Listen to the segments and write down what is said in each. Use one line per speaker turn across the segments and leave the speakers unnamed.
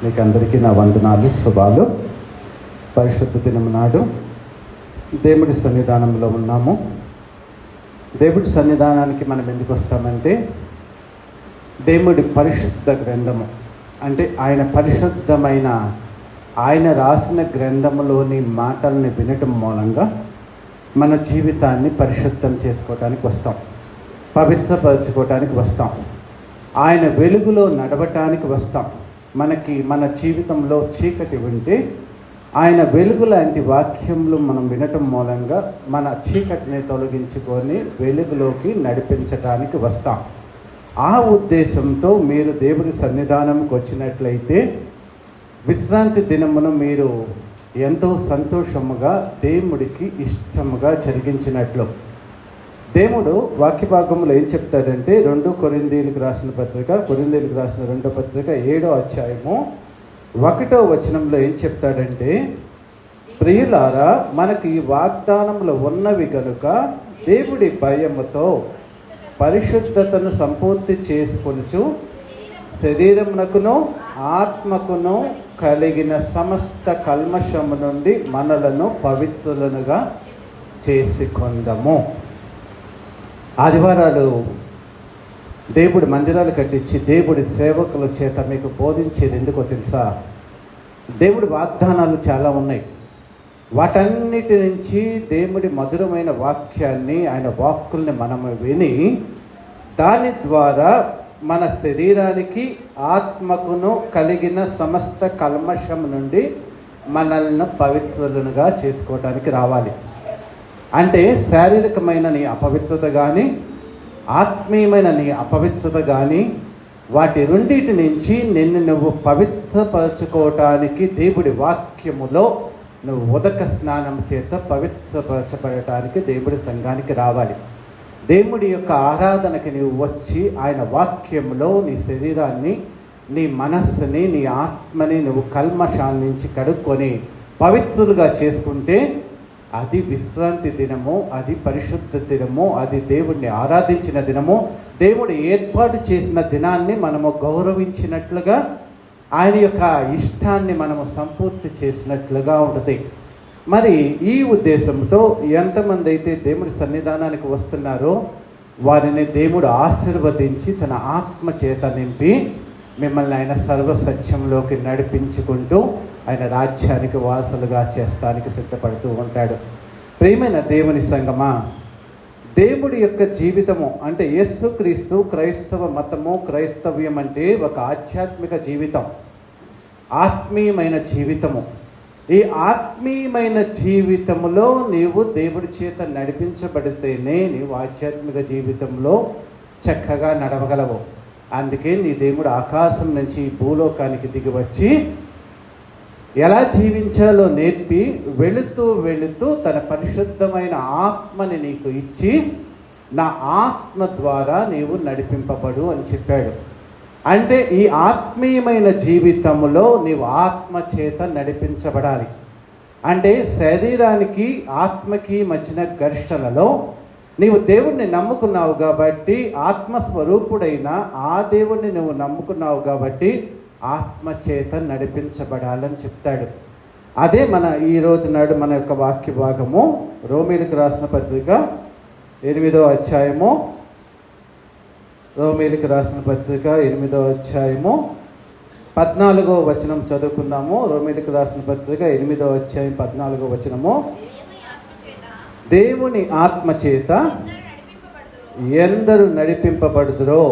మీకు అందరికీ నా వందనాలు, శుభాలు. పరిశుద్ధ దినం నాడు దేవుడి సన్నిధానంలో ఉన్నాము. దేవుడి సన్నిధానానికి మనం ఎందుకు వస్తామంటే, దేవుడి పరిశుద్ధ గ్రంథము అంటే ఆయన పరిశుద్ధమైన ఆయన రాసిన గ్రంథములోని మాటల్ని వినటం మూలంగా మన జీవితాన్ని పరిశుద్ధం చేసుకోవటానికి వస్తాం, పవిత్రపరచుకోవటానికి వస్తాం, ఆయన వెలుగులో నడవటానికి వస్తాం. మన జీవితంలో చీకటి ఉంటే ఆయన వెలుగు లాంటి వాక్యములు మనం వినటం మూలంగా మన చీకటిని తొలగించుకొని వెలుగులోకి నడిపించటానికి వస్తాం. ఆ ఉద్దేశంతో మీరు దేవుడి సన్నిధానంకి వచ్చినట్లయితే విశ్రాంతి దినమును మీరు ఎంతో సంతోషముగా దేవుడికి ఇష్టముగా జరిగించినట్లు. దేవుడు వాక్య భాగంలో ఏం చెప్తాడంటే, 2 కొరింథీయులకు రాసిన పత్రిక, కొరింథీయులకు రాసిన 2వ పత్రిక 7వ అధ్యాయము 1వ వచనంలో ఏం చెప్తాడంటే, ప్రియులారా, మనకి ఈ వాగ్దానములు ఉన్నవి కనుక దేవుడి భయముతో పరిశుద్ధతను సంపూర్తి చేసుకొనుచు శరీరమునకును ఆత్మకును కలిగిన సమస్త కల్మషము నుండి మనలను పవిత్రులనుగా చేసుకొందము. ఆదివారాలు దేవుడి మందిరాలు కట్టించి దేవుడి సేవకుల చేత మీకు బోధించేది ఎందుకో తెలుసా? దేవుడి వాగ్దానాలు చాలా ఉన్నాయి. వాటన్నిటి నుంచి దేవుడి మధురమైన వాక్యాన్ని, ఆయన వాక్కుల్ని మనము విని దాని ద్వారా మన శరీరానికి ఆత్మకును కలిగిన సమస్త కల్మషం నుండి మనల్ని పవిత్రులుగా చేసుకోవటానికి రావాలి. అంటే శారీరకమైన నీ అపవిత్రత కానీ, ఆత్మీయమైన నీ అపవిత్రత కానీ, వాటి రెండింటి నుంచి నిన్ను నువ్వు పవిత్రపరచుకోవటానికి దేవుడి వాక్యములో నువ్వు ఉదక స్నానం చేత పవిత్రపరచబడటానికి దేవుడి సంఘానికి రావాలి. దేవుడి యొక్క ఆరాధనకి నువ్వు వచ్చి ఆయన వాక్యములో నీ శరీరాన్ని, నీ మనస్సుని, నీ ఆత్మని నువ్వు కల్మషాల నుంచి కడుక్కొని పవిత్రులుగా చేసుకుంటే అది విశ్రాంతి దినము, అది పరిశుద్ధ దినము, అది దేవుడిని ఆరాధించిన దినము, దేవుడు ఏర్పాటు చేసిన దినాన్ని మనము గౌరవించినట్లుగా, ఆయన యొక్క ఇష్టాన్ని మనము సంపూర్తి చేసినట్లుగా ఉంటుంది. మరి ఈ ఉద్దేశంతో ఎంతమంది అయితే దేవుడి సన్నిధానానికి వస్తున్నారో వారిని దేవుడు ఆశీర్వదించి తన ఆత్మ చేత నింపి మిమ్మల్ని ఆయన సర్వసత్యంలోకి నడిపించుకుంటూ ఆయన రాజ్యానికి వారసులుగా చేస్తానికి సిద్ధపడుతూ ఉంటాడు. ప్రియమైన దేవుని సంగమా, దేవుడి యొక్క జీవితము అంటే యేసుక్రీస్తు, క్రైస్తవ మతము, క్రైస్తవ్యం అంటే ఒక ఆధ్యాత్మిక జీవితం, ఆత్మీయమైన జీవితము. ఈ ఆత్మీయమైన జీవితంలో నీవు దేవుడి చేత నడిపించబడితేనే నీవు ఆధ్యాత్మిక జీవితంలో చక్కగా నడవగలవు. అందుకే నీ దేవుడు ఆకాశం నుంచి భూలోకానికి దిగి వచ్చి ఎలా జీవించాలో నేర్పి వెళుతూ వెళుతూ తన పరిశుద్ధమైన ఆత్మని నీకు ఇచ్చి, నా ఆత్మ ద్వారా నీవు నడిపింపబడు అని చెప్పాడు. అంటే ఈ ఆత్మీయమైన జీవితంలో నీవు ఆత్మ చేత నడిపించబడాలి. అంటే శరీరానికి ఆత్మకి మధ్యన ఘర్షణలో నీవు దేవుణ్ణి నమ్ముకున్నావు కాబట్టి, ఆత్మస్వరూపుడైన ఆ దేవుణ్ణి నువ్వు నమ్ముకున్నావు కాబట్టి ఆత్మ చేత నడిపించబడాలని చెప్తాడు. అదే మన ఈరోజు నాడు మన యొక్క వాక్య భాగము రోమీయులకు రాసిన పత్రిక 8వ అధ్యాయము, రోమీయులకు రాసిన పత్రిక 8వ అధ్యాయము 14వ వచనం చదువుకుందాము. రోమీయులకు రాసిన పత్రిక 8వ అధ్యాయం 14వ వచనము, దేవుని ఆత్మ చేత ఎందరు నడిపింపబడుదురో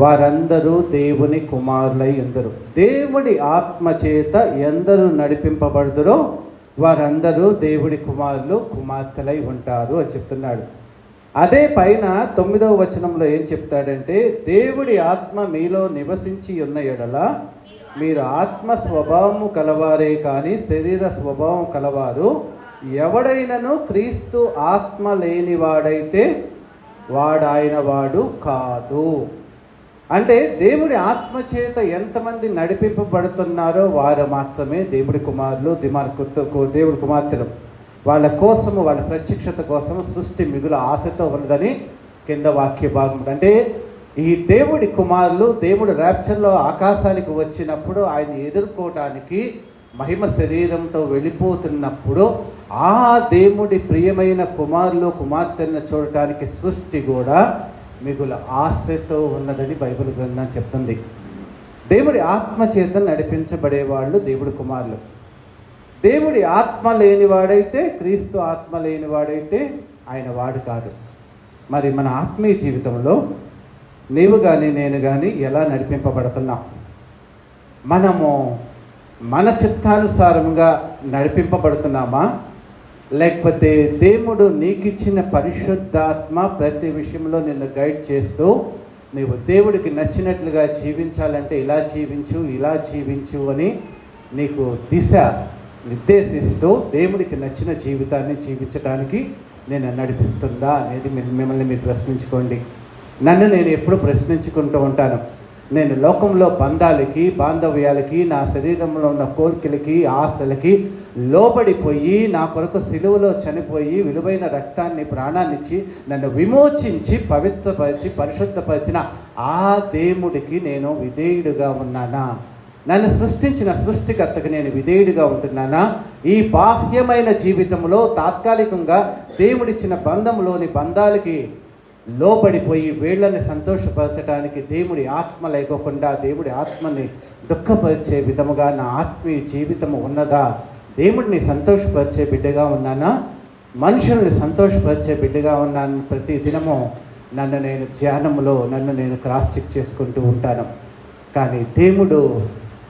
వారందరూ దేవుని కుమారులై ఉందరు. దేవుడి ఆత్మ చేత ఎందరు నడిపింపబడుదురో వారందరూ దేవుడి కుమారులు, కుమార్తెలై ఉంటారు అని చెప్తున్నాడు. అదే పైన 9వ వచనంలో ఏం చెప్తాడంటే, దేవుడి ఆత్మ మీలో నివసించి ఉన్న ఎడల మీరు ఆత్మ స్వభావము కలవారే కానీ శరీర స్వభావం కలవారు. ఎవడైనను క్రీస్తు ఆత్మ లేనివాడైతే వాడాయన వాడు కాదు. అంటే దేవుడి ఆత్మ చేత ఎంతమంది నడిపింపబడుతున్నారో వారు మాత్రమే దేవుడి కుమారులు, దేవుడి కుమార్తెలు. వాళ్ళ కోసము, వాళ్ళ ప్రత్యక్షత కోసము సృష్టి మిగులు ఆశతో ఉన్నదని కింద వాక్య భాగం. అంటే ఈ దేవుడి కుమారులు దేవుడు ర్యాప్చర్లో ఆకాశానికి వచ్చినప్పుడు ఆయన ఎదుర్కోవటానికి మహిమ శరీరంతో వెళ్ళిపోతున్నప్పుడు ఆ దేవుడి ప్రియమైన కుమారులు కుమార్తెలను చూడటానికి సృష్టి కూడా మిగులు ఆశతో ఉన్నదని బైబిల్ గ్రంథం చెప్తుంది. దేవుడి ఆత్మ చేత నడిపించబడేవాళ్ళు దేవుడి కుమారులు. దేవుడి ఆత్మ లేనివాడైతే, క్రీస్తు ఆత్మ లేనివాడైతే ఆయన వాడు కాదు. మరి మన ఆత్మీయ జీవితంలో నీవు కానీ నేను కానీ ఎలా నడిపింపబడుతున్నాం? మనము మన చిత్తానుసారంగా నడిపింపబడుతున్నామా, లేకపోతే దేవుడు నీకిచ్చిన పరిశుద్ధాత్మ ప్రతి విషయంలో నిన్ను గైడ్ చేస్తూ నీవు దేవుడికి నచ్చినట్లుగా జీవించాలంటే ఇలా జీవించు అని నీకు దిశ నిర్దేశిస్తూ దేవుడికి నచ్చిన జీవితాన్ని జీవించడానికి నేను నడిపిస్తుందా అనేది మిమ్మల్ని మీరు ప్రశ్నించుకోండి. నన్ను నేను ఎప్పుడు ప్రశ్నించుకుంటూ ఉంటాను. నేను లోకంలో బంధాలకి, బాంధవ్యాలకి, నా శరీరంలో ఉన్న కోరికలకి, ఆశలకి లోబడిపోయి నా కొరకు సిలువలో చనిపోయి విలువైన రక్తాన్ని, ప్రాణాన్నిచ్చి నన్ను విమోచించి పవిత్రపరిచి పరిశుద్ధపరిచిన ఆ దేవుడికి నేను విధేయుడుగా ఉన్నానా? నన్ను సృష్టించిన సృష్టికర్తకి నేను విధేయుడిగా ఉంటున్నానా? ఈ బాహ్యమైన జీవితంలో తాత్కాలికంగా దేవుడిచ్చిన బంధంలోని బంధాలకి లోబడిపోయి వీళ్ళని సంతోషపరచడానికి దేవుడి ఆత్మ లేకోకుండా దేవుడి ఆత్మని దుఃఖపరిచే విధముగా నా ఆత్మీయ జీవితం ఉన్నదా? దేవుడిని సంతోషపరిచే బిడ్డగా ఉన్నానా? మనుషుల్ని సంతోషపరిచే బిడ్డగా ఉన్నాను? ప్రతి దినము నన్ను నేను ధ్యానంలో నన్ను నేను క్రాస్ చెక్ చేసుకుంటూ ఉంటాను. కానీ దేవుడు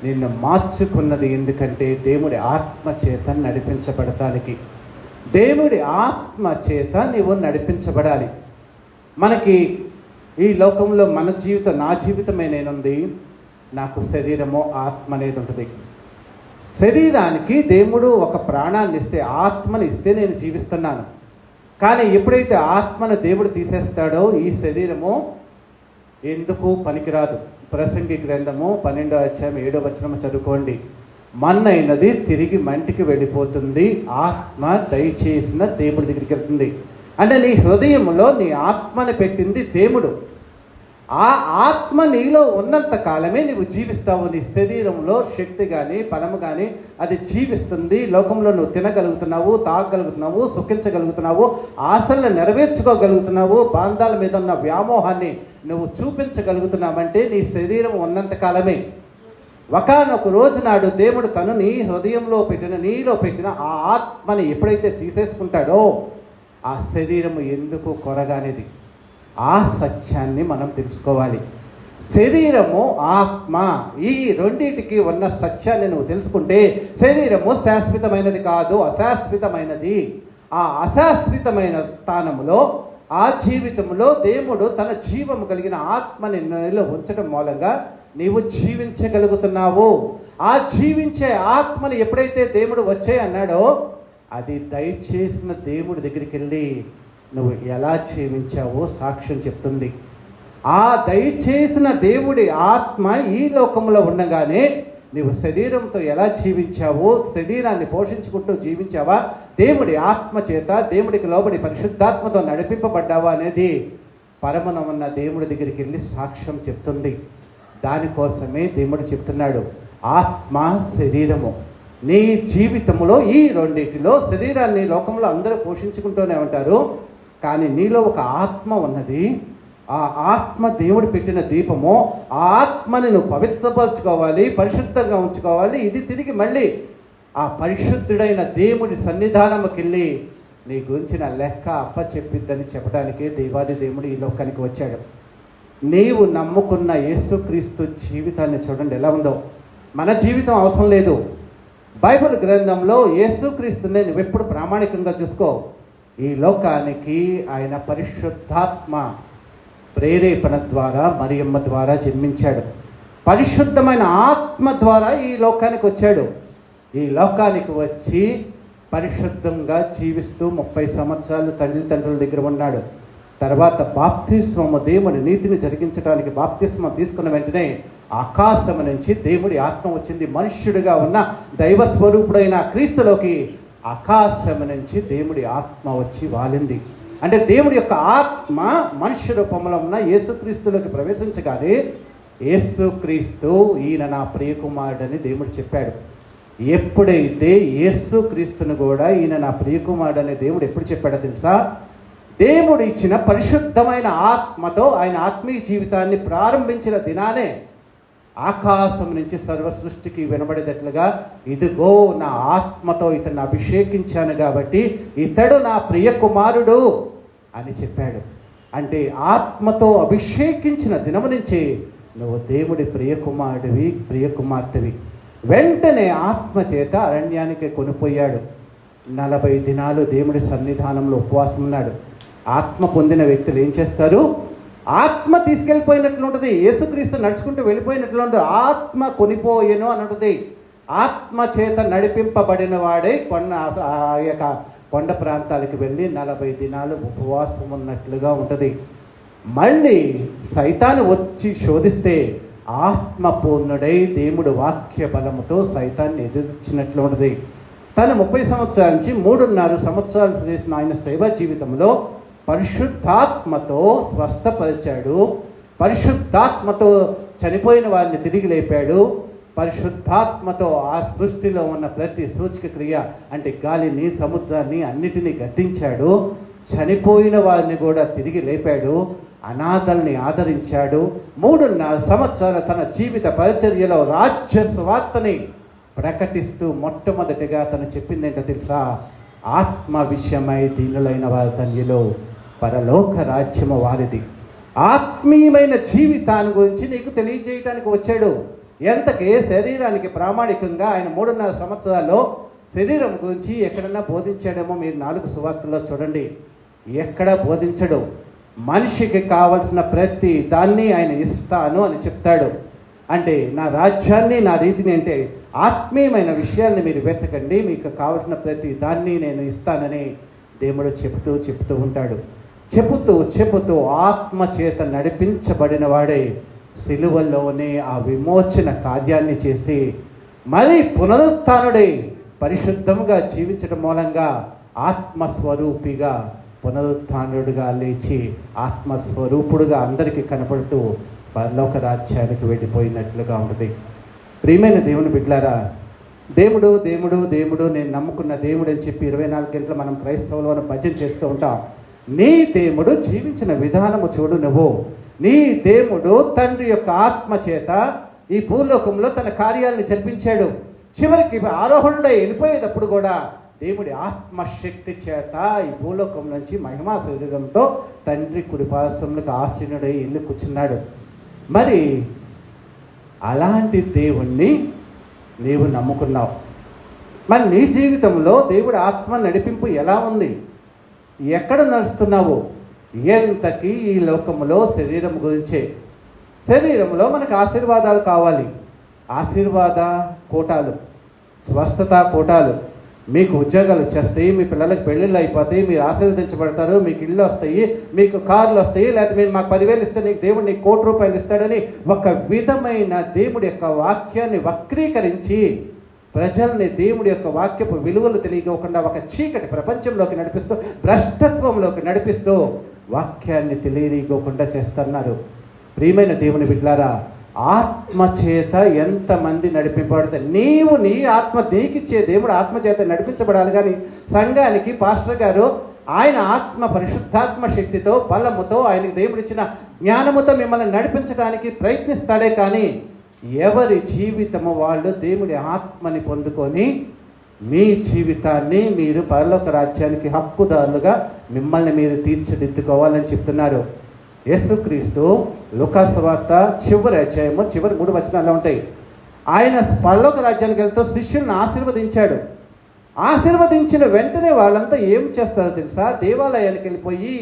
నిన్ను మార్చుకున్నది ఎందుకంటే దేవుడి ఆత్మ చేత నడిపించబడటానికి. దేవుడి ఆత్మ చేత నీవు నడిపించబడాలి. మనకి ఈ లోకంలో మన జీవితం, నా జీవితమే నేనుంది, నాకు శరీరము ఆత్మ అనేది ఉంటుంది. శరీరానికి దేవుడు ఒక ప్రాణాన్ని ఇస్తే, ఆత్మని ఇస్తే నేను జీవిస్తున్నాను. కానీ ఎప్పుడైతే ఆత్మను దేవుడు తీసేస్తాడో ఈ శరీరము ఎందుకు పనికిరాదు. ప్రసంగి గ్రంథము 12వ అధ్యాయం 7వ వచనం చదువుకోండి. మన్నైనది తిరిగి మంటికి వెళ్ళిపోతుంది, ఆత్మ దయచేసిన దేవుడి దగ్గరికి వెళ్తుంది. అంటే నీ హృదయంలో నీ ఆత్మని పెట్టింది దేవుడు. ఆ ఆత్మ నీలో ఉన్నంత కాలమే నువ్వు జీవిస్తావు. నీ శరీరంలో శక్తి కానీ బలము కానీ అది జీవిస్తుంది. లోకంలో నువ్వు తినగలుగుతున్నావు, తాగగలుగుతున్నావు, సుఖించగలుగుతున్నావు, ఆశలను నెరవేర్చుకోగలుగుతున్నావు, బాంధాల మీద ఉన్న వ్యామోహాన్ని నువ్వు చూపించగలుగుతున్నావంటే నీ శరీరం ఉన్నంత కాలమే. ఒకానొక రోజు నాడు దేవుడు తను నీ హృదయంలో పెట్టిన, నీలో పెట్టిన ఆ ఆత్మని ఎప్పుడైతే తీసేసుకుంటాడో ఆ శరీరము ఎందుకు కొరగానేది. ఆ సత్యాన్ని మనం తెలుసుకోవాలి. శరీరము, ఆత్మ, ఈ రెండింటికి ఉన్న సత్యాన్ని నువ్వు తెలుసుకుంటే శరీరము శాశ్వతమైనది కాదు, అశాశ్వతమైనది. ఆ అశాశ్వతమైన స్థానంలో, ఆ జీవితంలో దేవుడు తన జీవము కలిగిన ఆత్మని నీలో ఉంచడం మూలంగా నీవు జీవించగలుగుతున్నావు. ఆ జీవించే ఆత్మని ఎప్పుడైతే దేవుడు వచ్చే అన్నాడో అది దయచేసిన దేవుడి దగ్గరికి వెళ్ళి నువ్వు ఎలా జీవించావో సాక్ష్యం చెప్తుంది. ఆ దయచేసిన దేవుడి ఆత్మ ఈ లోకంలో ఉండగానే నువ్వు శరీరంతో ఎలా జీవించావో, శరీరాన్ని పోషించుకుంటూ జీవించావా, దేవుడి ఆత్మ చేత దేవుడికి లోబడి పరిశుద్ధాత్మతో నడిపింపబడ్డావా అనేది పరమనమున్న దేవుడి దగ్గరికి వెళ్ళి సాక్ష్యం చెప్తుంది. దానికోసమే దేవుడు చెప్తున్నాడు, ఆత్మ శరీరము. నీ జీవితంలో ఈ రెండింటిలో శరీరాన్ని లోకంలో అందరూ పోషించుకుంటూనే ఉంటారు, కానీ నీలో ఒక ఆత్మ ఉన్నది. ఆ ఆత్మ దేవుడు పెట్టిన దీపము. ఆ ఆత్మని నువ్వు పవిత్రపరచుకోవాలి, పరిశుద్ధంగా ఉంచుకోవాలి. ఇది తిరిగి మళ్ళీ ఆ పరిశుద్ధుడైన దేవుడి సన్నిధానంకి వెళ్ళి నీ గురించిన లెక్క అప్పచెప్పిద్దని చెప్పడానికే దేవాది దేవుడు ఈ లోకానికి వచ్చాడు. నీవు నమ్ముకున్న యేసుక్రీస్తు జీవితాన్ని చూడండి ఎలా ఉందో. మన జీవితం అవసరం లేదు. బైబిల్ గ్రంథంలో యేసుక్రీస్తునే నువ్వెప్పుడు ప్రామాణికంగా చూసుకో. ఈ లోకానికి ఆయన పరిశుద్ధాత్మ ప్రేరేపణ ద్వారా, మరియమ్మ ద్వారా జన్మించాడు. పరిశుద్ధమైన ఆత్మ ద్వారా ఈ లోకానికి వచ్చాడు. ఈ లోకానికి వచ్చి పరిశుద్ధంగా జీవిస్తూ 30 సంవత్సరాలు తల్లిదండ్రుల దగ్గర ఉన్నాడు. తర్వాత బాప్తిస్మము, దేవుడి నీతిని జరిగించడానికి బాప్తిస్మం తీసుకున్న వెంటనే ఆకాశం నుంచి దేవుడి ఆత్మ వచ్చింది. మనుష్యుడిగా ఉన్న దైవ స్వరూపుడైన క్రీస్తులోకి ఆకాశం నుంచి దేవుడి ఆత్మ వచ్చి వాలింది. అంటే దేవుడి యొక్క ఆత్మ మనుష్య రూపంలో ఉన్న యేసుక్రీస్తులోకి ప్రవేశించగానే యేసుక్రీస్తు ఈయన నా ప్రియకుమారుడని దేవుడు చెప్పాడు. ఎప్పుడైతే యేసుక్రీస్తును కూడా ఈయన నా ప్రియకుమారుడని దేవుడు ఎప్పుడు చెప్పాడో తెలుసా? దేవుడు ఇచ్చిన పరిశుద్ధమైన ఆత్మతో ఆయన ఆత్మీయ జీవితాన్ని ప్రారంభించిన దినానే ఆకాశం నుంచి సర్వ సృష్టికి వినబడేటట్లుగా, ఇదిగో నా ఆత్మతో ఇతన్ని అభిషేకించాను కాబట్టి ఇతడు నా ప్రియ కుమారుడు అని చెప్పాడు. అంటే ఆత్మతో అభిషేకించిన దినము నుంచి నువ్వు దేవుడి ప్రియ కుమారుడివి, ప్రియ కుమార్తెవి. వెంటనే ఆత్మ చేత అరణ్యానికి కొనిపోయాడు. 40 దినాలు దేవుడి సన్నిధానంలో ఉపవాసం ఉన్నాడు. ఆత్మ పొందిన వ్యక్తులు ఏం చేస్తారు? ఆత్మ తీసుకెళ్ళిపోయినట్లు ఉంటుంది. యేసుక్రీస్తు నడుచుకుంటూ వెళ్ళిపోయినట్లు ఉంటుంది. ఆత్మ కొనిపోయేను అని ఉంటుంది. ఆత్మ చేత నడిపింపబడిన వాడే ఆ యొక్క కొండ ప్రాంతాలకు వెళ్ళి 40 దినాలు ఉపవాసం ఉన్నట్లుగా ఉంటుంది. మళ్ళీ సైతాను వచ్చి శోధిస్తే ఆత్మ పూర్ణుడై దేవుడు వాక్య బలముతో సైతాన్ని ఎదిరించినట్లు ఉంటుంది. తను 30 సంవత్సరాల నుంచి 3.5 సంవత్సరాలు చేసిన ఆయన సేవా జీవితంలో పరిశుద్ధాత్మతో స్వస్థపరిచాడు. పరిశుద్ధాత్మతో చనిపోయిన వారిని తిరిగి లేపాడు. పరిశుద్ధాత్మతో ఆ సృష్టిలో ఉన్న ప్రతి సూచక క్రియ అంటే గాలిని, సముద్రాన్ని అన్నిటినీ గద్దించాడు. చనిపోయిన వారిని కూడా తిరిగి లేపాడు. అనాథల్ని ఆదరించాడు. 3.5 సంవత్సరాల తన జీవిత పరిచర్యలో రాజ్య స్వార్థని ప్రకటిస్తూ మొట్టమొదటిగా తను చెప్పింది ఏంటో తెలుసా? ఆత్మ విషయమై దీనులైన వారి ధన్యులు, పరలోక రాజ్యము వారిది. ఆత్మీయమైన జీవితాన్ని గురించి నీకు తెలియజేయడానికి వచ్చాడు. ఎంతకే శరీరానికి ప్రామాణికంగా ఆయన 3.5 సంవత్సరాల్లో శరీరం గురించి ఎక్కడన్నా బోధించాడేమో మీరు 4 సువార్తల్లో చూడండి. ఎక్కడా బోధించడు. మనిషికి కావలసిన ప్రతి దాన్ని ఆయన ఇస్తాను అని చెప్తాడు. అంటే నా రాజ్యాన్ని, నా రీతిని, అంటే ఆత్మీయమైన విషయాల్ని మీరు వెతకండి, మీకు కావలసిన ప్రతి దాన్ని నేను ఇస్తానని దేవుడు చెప్తూ ఉంటాడు. చెబుతూ ఆత్మ చేత నడిపించబడిన వాడే సిలువలోనే ఆ విమోచన కార్యాన్ని చేసి మరి పునరుత్థానుడై పరిశుద్ధంగా జీవించడం మూలంగా ఆత్మస్వరూపిగా పునరుత్థానుడిగా లేచి ఆత్మస్వరూపుడుగా అందరికీ కనపడుతూ పరలోక రాజ్యానికి వెళ్ళిపోయినట్లుగా ఉంటుంది. ప్రియమైన దేవుని బిడ్డలారా, దేవుడు దేవుడు దేవుడు నేను నమ్ముకున్న దేవుడు అని చెప్పి 24 గంటలు మనం క్రైస్తవులను భజన చేస్తూ ఉంటాం. నీ దేవుడు జీవించిన విధానము చూడు. నువ్వు నీ దేవుడు తండ్రి యొక్క ఆత్మ చేత ఈ భూలోకంలో తన కార్యాలను జరిపించాడు. చివరికి ఆరోహణుడై వెళ్ళిపోయేటప్పుడు కూడా దేవుడి ఆత్మశక్తి చేత ఈ భూలోకం నుంచి మహిమా శరీరంతో తండ్రి కుడిపార్శ్వములకు ఆసీనుడై ఇల్లు కూర్చున్నాడు. మరి అలాంటి దేవుణ్ణి నీవు నమ్ముకున్నావు. మరి నీ జీవితంలో దేవుడి ఆత్మ నడిపింపు ఎలా ఉంది? ఎక్కడ నడుస్తున్నావు? ఎంతకీ ఈ లోకంలో శరీరం గురించే. శరీరంలో మనకు ఆశీర్వాదాలు కావాలి. ఆశీర్వాద కోటాలు, స్వస్థత కోటాలు. మీకు ఉద్యోగాలు వచ్చేస్తాయి, మీ పిల్లలకు పెళ్ళిళ్ళు అయిపోతాయి, మీరు ఆశీర్వదించబడతారు, మీకు ఇళ్ళు వస్తాయి, మీకు కార్లు వస్తాయి, లేకపోతే మీరు మాకు 10,000 ఇస్తే నీకు దేవుడు నీకు 1,00,00,000 రూపాయలు ఇస్తాడని ఒక విధమైన దేవుడి యొక్క వాక్యాన్ని వక్రీకరించి ప్రజల్ని దేవుడి యొక్క వాక్యపు విలువలు తెలియకోకుండా ఒక చీకటి ప్రపంచంలోకి నడిపిస్తూ, భ్రష్టత్వంలోకి నడిపిస్తూ వాక్యాన్ని తెలియకోకుండా చేస్తున్నారు. ప్రియమైన దేవుని బిడ్డలారా, ఆత్మ చేత ఎంతమంది నడిపింపబడతారు? నీవు నీ ఆత్మ నీకిచ్చే దేవుడు ఆత్మ చేత నడిపించబడాలి. కానీ సంఘానికి పాస్టర్ గారు ఆయన ఆత్మ పరిశుద్ధాత్మ శక్తితో బలముతో ఆయనకి దేవుడిచ్చిన జ్ఞానముతో మిమ్మల్ని నడిపించడానికి ప్రయత్నిస్తాడే. కానీ ఎవరి జీవితము వాళ్ళు దేవుడి ఆత్మని పొందుకొని మీ జీవితాన్ని మీరు పరలోక రాజ్యానికి హక్కుదారులుగా మిమ్మల్ని మీరు తీర్చిదిద్దుకోవాలని చెప్తున్నారు. యేసుక్రీస్తు లూకాసు వార్త చివరి అధ్యాయము చివరి 3 వచనాలు ఉంటాయి. ఆయన పరలోక రాజ్యానికి వెళ్తూ శిష్యులను ఆశీర్వదించాడు. ఆశీర్వదించిన వెంటనే వాళ్ళంతా ఏం చేస్తారో తెలుసా? దేవాలయానికి వెళ్ళిపోయి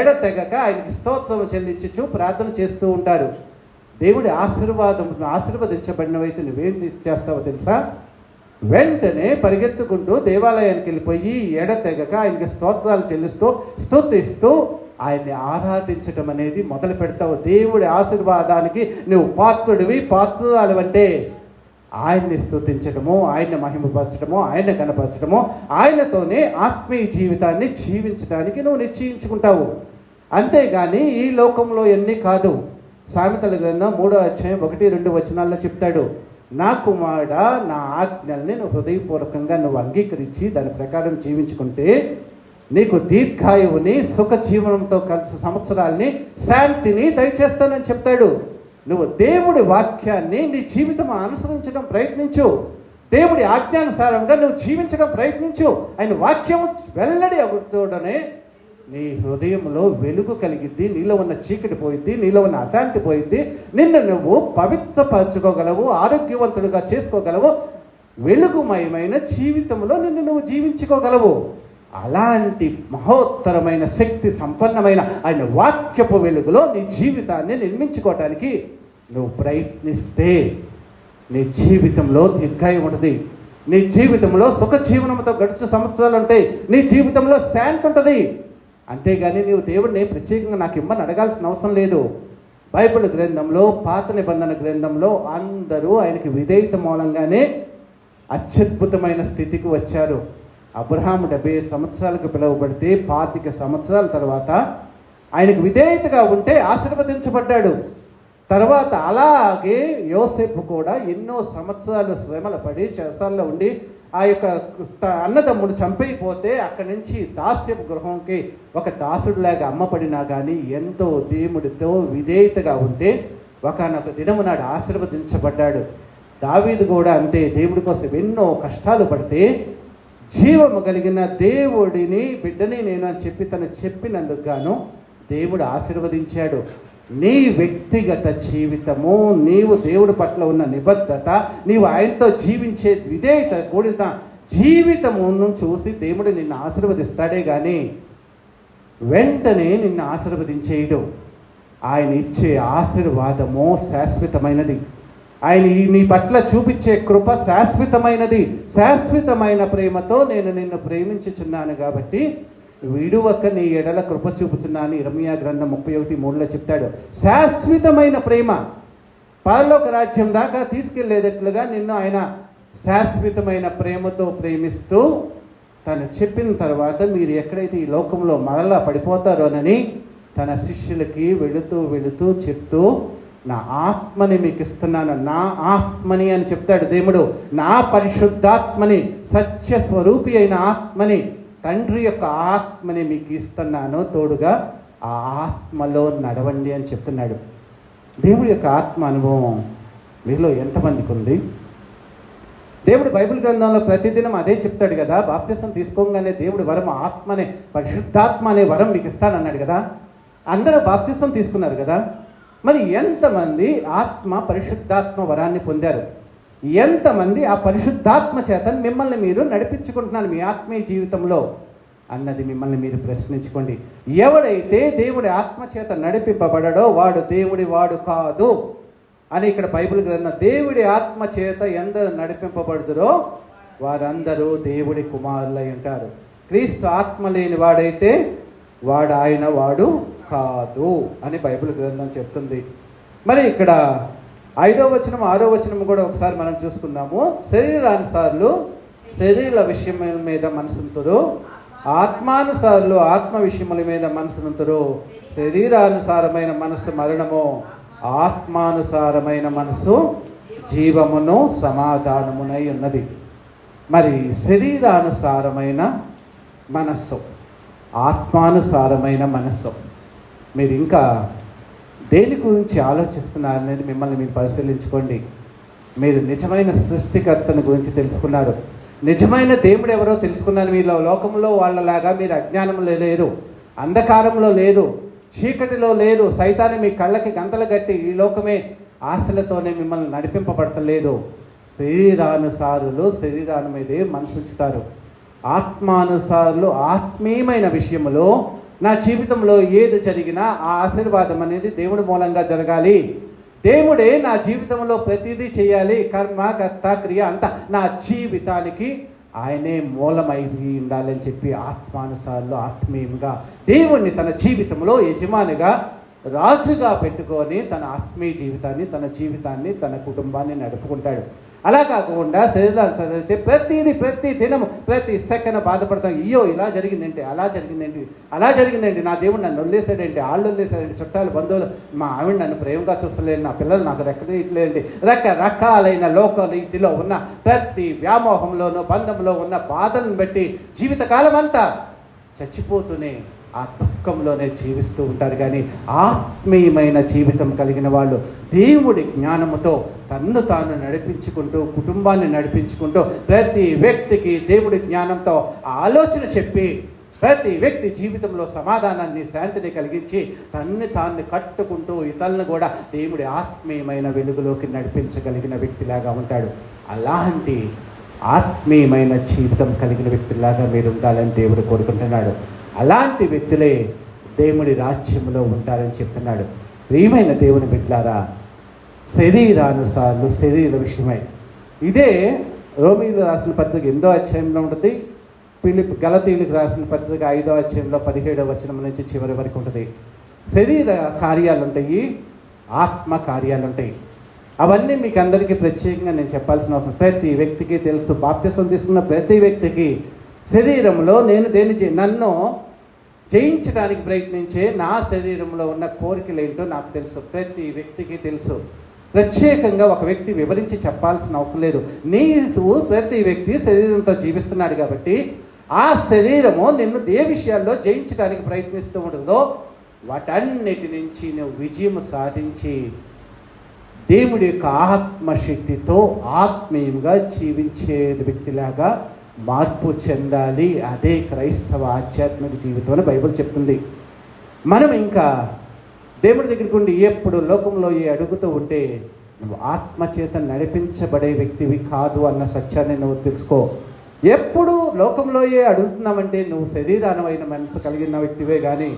ఎడతెగక ఆయనకి స్తోత్రం చెల్లించు ప్రార్థన చేస్తూ ఉంటారు. దేవుడి ఆశీర్వదించబడినవైతే నువ్వేం చేస్తావో తెలుసా? వెంటనే పరిగెత్తుకుంటూ దేవాలయానికి వెళ్ళిపోయి ఎడతెగక ఆయనకి స్తోత్రాలు చెల్లిస్తూ స్తుతిస్తూ ఆయన్ని ఆరాధించడం అనేది మొదలు పెడతావు. దేవుడి ఆశీర్వాదానికి నువ్వు పాత్రుడివి, పాత్రురాలు అంటే ఆయన్ని స్తుతించడము, ఆయన్ని మహిమపరచడము, ఆయన కనపరచడము, ఆయనతోనే ఆత్మీయ జీవితాన్ని జీవించడానికి నువ్వు నిశ్చయించుకుంటావు. అంతేగాని ఈ లోకంలో ఎన్ని కాదు. సామెతల గ్రంథం 3:1-2 చెప్తాడు, నా కుమారుడా, నా ఆజ్ఞల్ని నువ్వు హృదయపూర్వకంగా నువ్వు అంగీకరించి దాని ప్రకారం జీవించుకుంటే నీకు దీర్ఘాయువుని, సుఖ జీవనంతో కలిసి సంవత్సరాల్ని, శాంతిని దయచేస్తానని చెప్తాడు. నువ్వు దేవుడి వాక్యాన్ని నీ జీవితం అనుసరించడం ప్రయత్నించు. దేవుడి ఆజ్ఞానుసారంగా నువ్వు జీవించడం ప్రయత్నించు. ఆయన వాక్యం వెల్లడి అవుతూనే నీ హృదయంలో వెలుగు కలిగిద్ది, నీలో ఉన్న చీకటి పోయిద్ది, నీలో ఉన్న అశాంతి పోయిద్ది. నిన్ను నువ్వు పవిత్రపరచుకోగలవు, ఆరోగ్యవంతుడిగా చేసుకోగలవు, వెలుగుమయమైన జీవితంలో నిన్ను నువ్వు జీవించుకోగలవు. అలాంటి మహోత్తరమైన శక్తి సంపన్నమైన ఆయన వాక్యపు వెలుగులో నీ జీవితాన్ని నిర్మించుకోవటానికి నువ్వు ప్రయత్నిస్తే నీ జీవితంలో దీర్ఘాయువు ఉంటుంది, నీ జీవితంలో సుఖ జీవనంతో గడిచిన సంవత్సరాలు ఉంటాయి, నీ జీవితంలో శాంతి ఉంటుంది. అంతేగాని నీవు దేవుడిని ప్రత్యేకంగా నాకు ఇమ్మని అడగాల్సిన అవసరం లేదు. బైబిల్ గ్రంథంలో, పాత నిబంధన గ్రంథంలో అందరూ ఆయనకి విధేయత మూలంగానే అత్యద్భుతమైన స్థితికి వచ్చారు. అబ్రహాము 70 సంవత్సరాలకు పిలువబడితే 25 సంవత్సరాల తర్వాత ఆయనకు విధేయతగా ఉంటే ఆశీర్వదించబడ్డాడు. తర్వాత అలాగే యోసేపు కూడా ఎన్నో సంవత్సరాలు శ్రమలు పడి చెరసాల్లో ఉండి ఆ యొక్క అన్నదమ్ముడు చంపైపోతే అక్కడి నుంచి దాస్యపు గృహంకి ఒక దాసుడిలాగా అమ్మపడినా కానీ ఎంతో దేవుడితో విధేయతగా ఉంటే ఒకనొక దినము నాడు ఆశీర్వదించబడ్డాడు. దావీదు కూడా అంతే, దేవుడి కోసం ఎన్నో కష్టాలు పడితే జీవము కలిగిన దేవుడిని బిడ్డని నేను అని చెప్పి తను చెప్పినందుకు గాను దేవుడు ఆశీర్వదించాడు. నీ వ్యక్తిగత జీవితము, నీవు దేవుడి పట్ల ఉన్న నిబద్ధత, నీవు ఆయనతో జీవించే విధేయత కూడిన జీవితమును చూసి దేవుడు నిన్ను ఆశీర్వదిస్తాడే కానీ వెంటనే నిన్ను ఆశీర్వదించేయడు. ఆయన ఇచ్చే ఆశీర్వాదము శాశ్వతమైనది. ఆయన నీ పట్ల చూపించే కృప శాశ్వతమైనది. శాశ్వతమైన ప్రేమతో నేను నిన్ను ప్రేమించుచున్నాను కాబట్టి విడువక నీ ఎడల కృప చూపుచున్నాను. ఇర్మీయా గ్రంథం 31:3 చెప్తాడు. శాశ్వతమైన ప్రేమ పరలోక రాజ్యం దాకా తీసుకెళ్లేటట్లుగా నిన్ను ఆయన శాశ్వతమైన ప్రేమతో ప్రేమిస్తూ తను చెప్పిన తర్వాత మీరు ఎక్కడైతే ఈ లోకంలో మరలా పడిపోతారోనని తన శిష్యులకి వెళుతూ చెప్తూ నా ఆత్మని మీకు ఇస్తున్నాను, నా ఆత్మని అని చెప్తాడు దేవుడు. నా పరిశుద్ధాత్మని, సత్య స్వరూపి అయిన ఆత్మని, తండ్రి యొక్క ఆత్మని మీకు ఇస్తున్నాను, తోడుగా ఆ ఆత్మలో నడవండి అని చెప్తున్నాడు. దేవుడి యొక్క ఆత్మ అనుభవం మీలో ఎంతమందికి ఉంది? దేవుడు బైబిల్ గ్రంథంలో ప్రతిదినం అదే చెప్తాడు కదా. బాప్తిసం తీసుకోగానే దేవుడు వరం ఆత్మనే, పరిశుద్ధాత్మ అనే వరం మీకు ఇస్తానన్నాడు కదా. అందరూ బాప్తిసం తీసుకున్నారు కదా. మరి ఎంతమంది ఆత్మ పరిశుద్ధాత్మ వరాన్ని పొందారు? ఎంతమంది ఆ పరిశుద్ధాత్మ చేత మిమ్మల్ని మీరు నడిపించుకుంటున్నారు మీ ఆత్మీయ జీవితంలో అన్నది మిమ్మల్ని మీరు ప్రశ్నించుకోండి. ఎవడైతే దేవుడి ఆత్మ చేత నడిపింపబడడో వాడు దేవుడి వాడు కాదు అని ఇక్కడ బైబిల్ గ్రంథం. దేవుడి ఆత్మ చేత ఎందరు నడిపింపబడుతురో వారందరూ దేవుడి కుమారులై ఉంటారు. క్రీస్తు ఆత్మ లేని వాడైతే వాడు ఆయన వాడు కాదు అని బైబిల్ గ్రంథం చెప్తుంది. మరి ఇక్కడ 5వ వచనం 6వ వచనం కూడా ఒకసారి మనం చూసుకుందాము. శరీరానుసారులు శరీర విషయముల మీద మనసుంతురు, ఆత్మానుసారులు ఆత్మ విషయముల మీద మనసుంతురు. శరీరానుసారమైన మనస్సు మరణము, ఆత్మానుసారమైన మనస్సు జీవమును సమాధానమునై ఉన్నది. మరి శరీరానుసారమైన మనస్సు, ఆత్మానుసారమైన మనస్సు, మీరు ఇంకా దేని గురించి ఆలోచిస్తున్నారనేది మిమ్మల్ని మీరు పరిశీలించుకోండి. మీరు నిజమైన సృష్టికర్తను గురించి తెలుసుకున్నారు, నిజమైన దేవుడు ఎవరో తెలుసుకున్నారు. మీలో లోకంలో వాళ్ళలాగా మీరు అజ్ఞానంలో లేరు, అంధకారంలో లేరు, చీకటిలో లేరు. సైతాన్ని మీ కళ్ళకి గంతలు కట్టి ఈ లోకమే ఆశలతోనే మిమ్మల్ని నడిపింపబడతలేదు. శరీరానుసారులు శరీరాన్ని మీదే మనసు ఉంచుతారు, ఆత్మానుసారులు ఆత్మీయమైన విషయంలో నా జీవితంలో ఏది జరిగినా ఆ ఆశీర్వాదం అనేది దేవుడి మూలంగా జరగాలి. దేవుడే నా జీవితంలో ప్రతిదీ చేయాలి. కర్మ కర్త క్రియ అంతా నా జీవితానికి ఆయనే మూలమై ఉండాలని చెప్పి ఆత్మానుసారులు ఆత్మీయంగా దేవుణ్ణి తన జీవితంలో యజమానిగా రాజుగా పెట్టుకొని తన ఆత్మీయ జీవితాన్ని, తన జీవితాన్ని, తన కుటుంబాన్ని నడుపుకుంటాడు. అలా కాకుండా శరీరాన్ని చదివితే ప్రతి దినము ప్రతి సెకండ్ బాధపడతాం. అయ్యో ఇలా జరిగిందేంటి, అలా జరిగిందేంటి, నా దేవుడు నన్ను వదిలేసాడేంటి, వాళ్ళు వదిలేసాడేంటి, చుట్టాలు బంధువులు, మా ఆవిడ నన్ను ప్రేమగా చూస్తలేదు, నా పిల్లలు నాకు రెక్కలేంటి, రకరకాలైన లోక రీతిలో ఉన్న ప్రతి వ్యామోహంలోనూ బంధంలో ఉన్న బాధలను బట్టి జీవితకాలం అంతా చచ్చిపోతూనే ఆ దుఃఖంలోనే జీవిస్తూ ఉంటారు. కానీ ఆత్మీయమైన జీవితం కలిగిన వాళ్ళు దేవుడి జ్ఞానముతో తన్ను తాను నడిపించుకుంటూ, కుటుంబాన్ని నడిపించుకుంటూ, ప్రతి వ్యక్తికి దేవుడి జ్ఞానంతో ఆలోచన చెప్పి ప్రతి వ్యక్తి జీవితంలో సమాధానాన్ని, శాంతిని కలిగించి తన్ని తాన్ని కట్టుకుంటూ ఇతరులను కూడా దేవుడి ఆత్మీయమైన వెలుగులోకి నడిపించగలిగిన వ్యక్తిలాగా ఉంటాడు. అలాంటి ఆత్మీయమైన జీవితం కలిగిన వ్యక్తిలాగా మీరు ఉండాలని దేవుడు కోరుకుంటున్నాడు. అలాంటి వ్యక్తులే దేవుడి రాజ్యంలో ఉంటారని చెప్తున్నాడు. ప్రియమైన దేవుని బిడ్డలారా, శరీరానుసారులు శరీర విషయమై ఇదే రోమీయులకు రాసిన పత్రిక 8వ అధ్యాయంలో ఉంటుంది. గలతీయులకు రాసిన పత్రిక 5వ అధ్యాయంలో 17వ వచనం నుంచి చివరి వరకు ఉంటుంది. శరీర కార్యాలు ఉంటాయి, ఆత్మ కార్యాలు ఉంటాయి. అవన్నీ మీకు అందరికీ ప్రత్యేకంగా నేను చెప్పాల్సిన అవసరం. ప్రతి వ్యక్తికి తెలుసు. బాప్తిసం తీసుకున్న ప్రతి వ్యక్తికి శరీరంలో నన్ను జయించడానికి ప్రయత్నించే నా శరీరంలో ఉన్న కోరికలు ఏంటో నాకు తెలుసు. ప్రతి వ్యక్తికి తెలుసు. ప్రత్యేకంగా ఒక వ్యక్తి వివరించి చెప్పాల్సిన అవసరం లేదు. ప్రతి వ్యక్తి శరీరంతో జీవిస్తున్నాడు కాబట్టి ఆ శరీరము నిన్ను ఏ విషయాల్లో జయించడానికి ప్రయత్నిస్తూ ఉంటుందో వాటన్నిటి నుంచి నువ్వు విజయం సాధించి దేవుడి యొక్క ఆత్మశక్తితో ఆత్మీయంగా జీవించే వ్యక్తిలాగా మార్పు చెందాలి. అదే క్రైస్తవ ఆధ్యాత్మిక జీవితం అని బైబిల్ చెప్తుంది. మనం ఇంకా దేవుడి దగ్గరికి ఉండి ఎప్పుడు లోకంలో అడుగుతూ ఉంటే నువ్వు ఆత్మచేత నడిపించబడే వ్యక్తివి కాదు అన్న సత్యాన్ని నువ్వు తెలుసుకో. ఎప్పుడు లోకంలో అడుగుతున్నావంటే నువ్వు శరీరానమైన మనసు కలిగిన వ్యక్తివే కానీ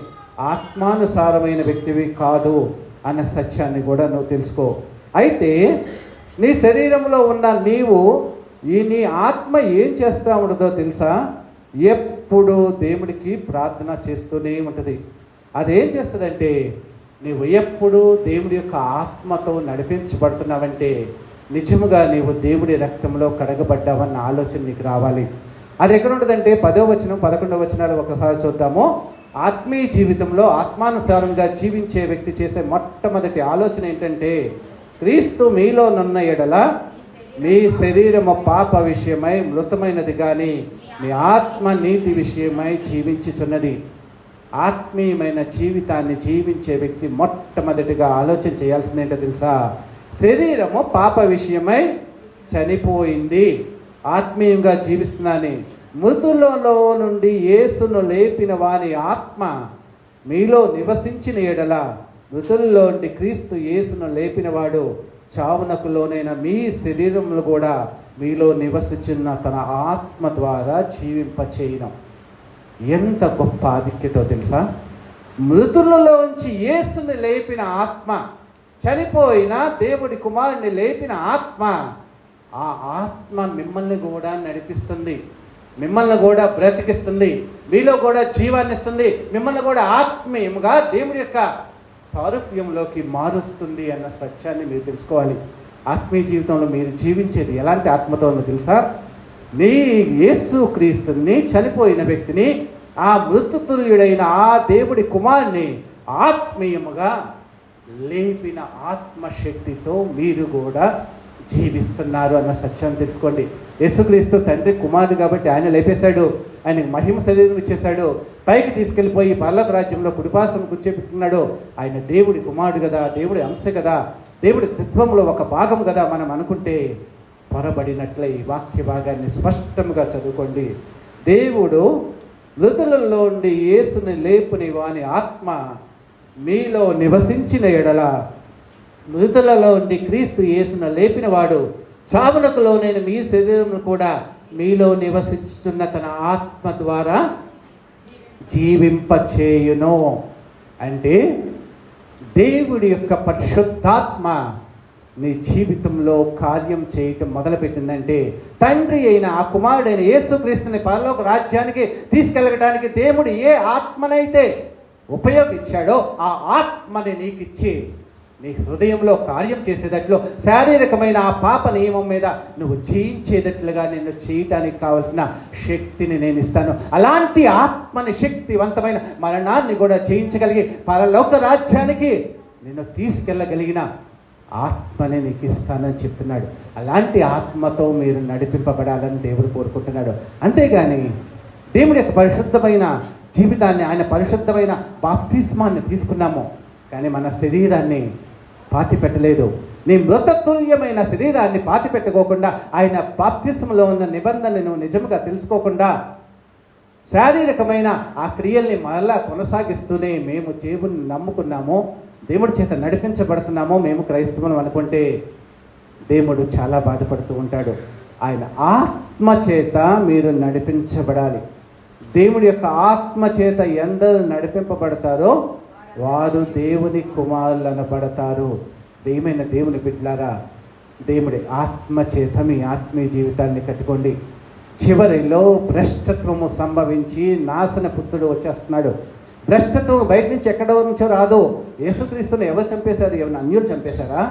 ఆత్మానుసారమైన వ్యక్తివి కాదు అన్న సత్యాన్ని కూడా నువ్వు తెలుసుకో. అయితే నీ శరీరంలో ఉన్న నీ ఆత్మ ఏం చేస్తూ ఉండదో తెలుసా? ఎప్పుడు దేవుడికి ప్రార్థన చేస్తూనే ఉంటుంది. అదేం చేస్తుందంటే నీవు ఎప్పుడు దేవుడి యొక్క ఆత్మతో నడిపించబడుతున్నావంటే నిజముగా నీవు దేవుడి రక్తంలో కడగబడ్డావన్న ఆలోచన నీకు రావాలి. అది ఎక్కడ ఉంటుందంటే 10వ వచనం 11వ వచనాలు ఒకసారి చూద్దాము. ఆత్మీయ జీవితంలో ఆత్మానుసారంగా జీవించే వ్యక్తి చేసే మొట్టమొదటి ఆలోచన ఏంటంటే, క్రీస్తు మీలోనున్న ఎడల మీ శరీరము పాప విషయమై మృతమైనది కానీ మీ ఆత్మ నీతి విషయమై జీవించుచున్నది. ఆత్మీయమైన జీవితాన్ని జీవించే వ్యక్తి మొట్టమొదటిగా ఆలోచన చేయాల్సింది ఏంటో తెలుసా? శరీరము పాప విషయమై చనిపోయింది, ఆత్మీయంగా జీవిస్తున్నాను. మృతులలో నుండి యేసును లేపిన వాని ఆత్మ మీలో నివసించిన ఎడల మృతుల్లో నుండి క్రీస్తు యేసును లేపినవాడు చావునకు లోనైన మీ శరీరములు కూడా మీలో నివసించిన తన ఆత్మ ద్వారా జీవింపచేయడం. ఎంత గొప్ప ఆధిక్యతో తెలుసా? మృతులలోంచి యేసుని లేపిన ఆత్మ, చనిపోయిన దేవుడి కుమారుని లేపిన ఆత్మ, ఆ ఆత్మ మిమ్మల్ని కూడా నడిపిస్తుంది, మిమ్మల్ని కూడా బ్రతికిస్తుంది, మీలో కూడా జీవాన్ని ఇస్తుంది, మిమ్మల్ని కూడా ఆత్మీయంగా దేవుడి యొక్క సారూప్యంలోకి మారుస్తుంది అన్న సత్యాన్ని మీరు తెలుసుకోవాలి. ఆత్మీయ జీవితంలో మీరు జీవించేది ఎలాంటి ఆత్మతోనో తెలుసా? నీ యేసు క్రీస్తుని, చనిపోయిన వ్యక్తిని, ఆ మృతుతుల్యుడైన ఆ దేవుడి కుమారుని ఆత్మీయముగా లేపిన ఆత్మశక్తితో మీరు కూడా జీవిస్తున్నారు అన్న సత్యాన్ని తెలుసుకోండి. యేసుక్రీస్తు తండ్రి కుమారుడు కాబట్టి ఆయన లేపేశాడు, ఆయనకు మహిమ శరీరం ఇచ్చేశాడు, పైకి తీసుకెళ్ళిపోయి పరలోక రాజ్యంలో కుడిపాసం కూర్చోబెట్టుకున్నాడు. ఆయన దేవుడి కుమారుడు కదా, దేవుడి అంశ కదా, దేవుడి తత్వంలో ఒక భాగం కదా మనం అనుకుంటే పొరబడినట్లే. ఈ వాక్య భాగాన్ని స్పష్టంగా చదువుకోండి. దేవుడు మృతులలో నుండి యేసుని లేపుని వాని ఆత్మ మీలో నివసించిన ఎడల మృతులలో ఉండి క్రీస్తు యేసును లేపిన వాడు చావునకు లోనైన మీ శరీరమును కూడా మీలో నివసిస్తున్న తన ఆత్మ ద్వారా జీవింపచేయును. అంటే దేవుడి యొక్క పరిశుద్ధాత్మ నీ జీవితంలో కార్యం చేయటం మొదలుపెట్టిందంటే, తండ్రి అయిన ఆ కుమారుడైన యేసుక్రీస్తుని పరలోక రాజ్యానికి తీసుకెళ్ళడానికి దేవుడు ఏ ఆత్మనైతే ఉపయోగించాడో ఆ ఆత్మని నీకు ఇచ్చి నీ హృదయంలో కార్యం చేసేటట్లు, శారీరకమైన ఆ పాప నియమం మీద నువ్వు జయించేటట్లుగా నిన్ను చేయటానికి కావలసిన శక్తిని నేను ఇస్తాను. అలాంటి ఆత్మని, శక్తివంతమైన మరణాన్ని కూడా జయించగలిగి పరలోక రాజ్యానికి నిన్ను తీసుకెళ్ళగలిగిన ఆత్మని నీకు ఇస్తానని చెప్తున్నాడు. అలాంటి ఆత్మతో మీరు నడిపింపబడాలని దేవుడు కోరుకుంటున్నాడు. అంతేగాని దేవుడి యొక్క పరిశుద్ధమైన జీవితాన్ని, ఆయన పరిశుద్ధమైన బాప్తిస్మాన్ని తీసుకున్నాము, కానీ మన శరీరాన్ని పాతి పెట్టలేదు. నీ మృతతుల్యమైన శరీరాన్ని పాతి పెట్టుకోకుండా, ఆయన బాప్తిస్మలో ఉన్న నిబంధనను నిజముగా తెలుసుకోకుండా, శారీరకమైన ఆ క్రియల్ని మరలా కొనసాగిస్తూనే మేము దేవుని నమ్ముకున్నాము, దేవుడి చేత నడిపించబడుతున్నామో, మేము క్రైస్తవులు అనుకుంటే దేవుడు చాలా బాధపడుతూ ఉంటాడు. ఆయన ఆత్మ చేత మీరు నడిపించబడాలి. దేవుడి యొక్క ఆత్మ చేత ఎందరు నడిపింపబడతారో వారు దేవుని కుమారులు అనబడతారు. ప్రియమైన దేవుని బిడ్డలారా, దేవుడి ఆత్మ చేత మీ ఆత్మీయ జీవితాన్ని కట్టుకోండి. చివరిలో భ్రష్టత్వము సంభవించి నాశన పుత్రుడు వచ్చేస్తున్నాడు. భ్రష్టత్వం బయట నుంచి ఎక్కడో నుంచో రాదు. యేసుక్రీస్తుని ఎవరు చంపేశారు? ఏమైనా అన్యులు చంపేశారా?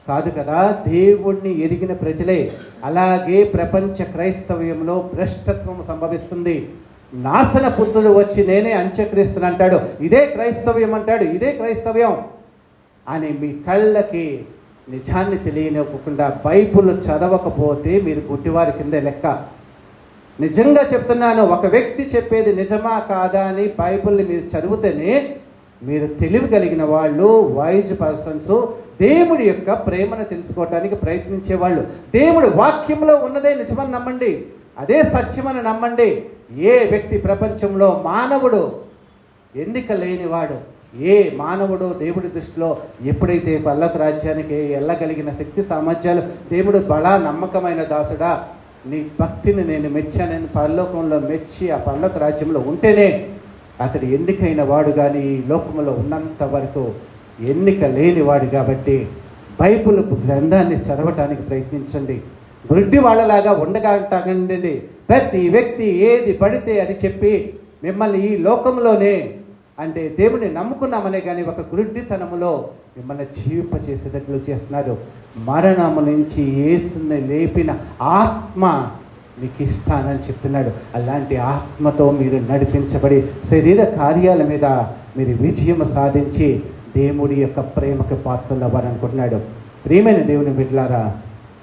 కాదు కదా, దేవుణ్ణి ఎరిగిన ప్రజలే. అలాగే ప్రపంచ క్రైస్తవ్యంలో భ్రష్టత్వం సంభవిస్తుంది. నాశన పుత్రుడు వచ్చి నేనే అంత్యక్రీస్తుని అంటాడు, ఇదే క్రైస్తవ్యం అంటాడు, ఇదే క్రైస్తవ్యం అని మీ కళ్ళకి నిజాన్ని తెలియనివ్వకుండా బైబిల్ చదవకపోతే మీరు గుడ్డివారి కింద లెక్క. నిజంగా చెప్తున్నాను, ఒక వ్యక్తి చెప్పేది నిజమా కాదా అని బైబిల్ని మీరు చదివితేనే మీరు తెలివి కలిగిన వాళ్ళు, వైజ్ పర్సన్స్, దేవుడి యొక్క ప్రేమను తెలుసుకోవటానికి ప్రయత్నించేవాళ్ళు. దేవుడి వాక్యంలో ఉన్నదే నిజమని నమ్మండి, అదే సత్యమని నమ్మండి. ఏ వ్యక్తి ప్రపంచంలో మానవుడు ఎన్నిక లేనివాడు, ఏ మానవుడు దేవుడి దృష్టిలో ఎప్పుడైతే పల్లక రాజ్యానికి వెళ్ళగలిగిన శక్తి సామర్థ్యాలు, దేవుడు బలా నమ్మకమైన దాసుడా, నీ భక్తిని నేను మెచ్చానని పరలోకంలో మెచ్చి ఆ పల్లక రాజ్యంలో ఉంటేనే అతడు ఎన్నికైన వాడు. కానీ ఈ లోకంలో ఉన్నంత వరకు ఎన్నిక లేనివాడు. కాబట్టి బైబిల్ గ్రంథాన్ని చదవటానికి ప్రయత్నించండి. గుడ్డి వాళ్ళలాగా ఉండగండి. ప్రతి వ్యక్తి ఏది పడితే అది చెప్పి మిమ్మల్ని ఈ లోకంలోనే, అంటే దేవుని నమ్ముకున్నామనే కానీ ఒక గుడ్డితనములో మిమ్మల్ని జీవింపచేసేటట్లు చేస్తున్నారు. మరణము నుంచి యేసుని లేపిన ఆత్మ మీకు ఇస్తానని చెప్తున్నాడు. అలాంటి ఆత్మతో మీరు నడిపించబడి శరీర కార్యాల మీద మీరు విజయం సాధించి దేవుడి యొక్క ప్రేమకు పాత్రలు అవ్వాలనుకుంటున్నాడు. ప్రియమైన దేవుని బిడ్డలారా,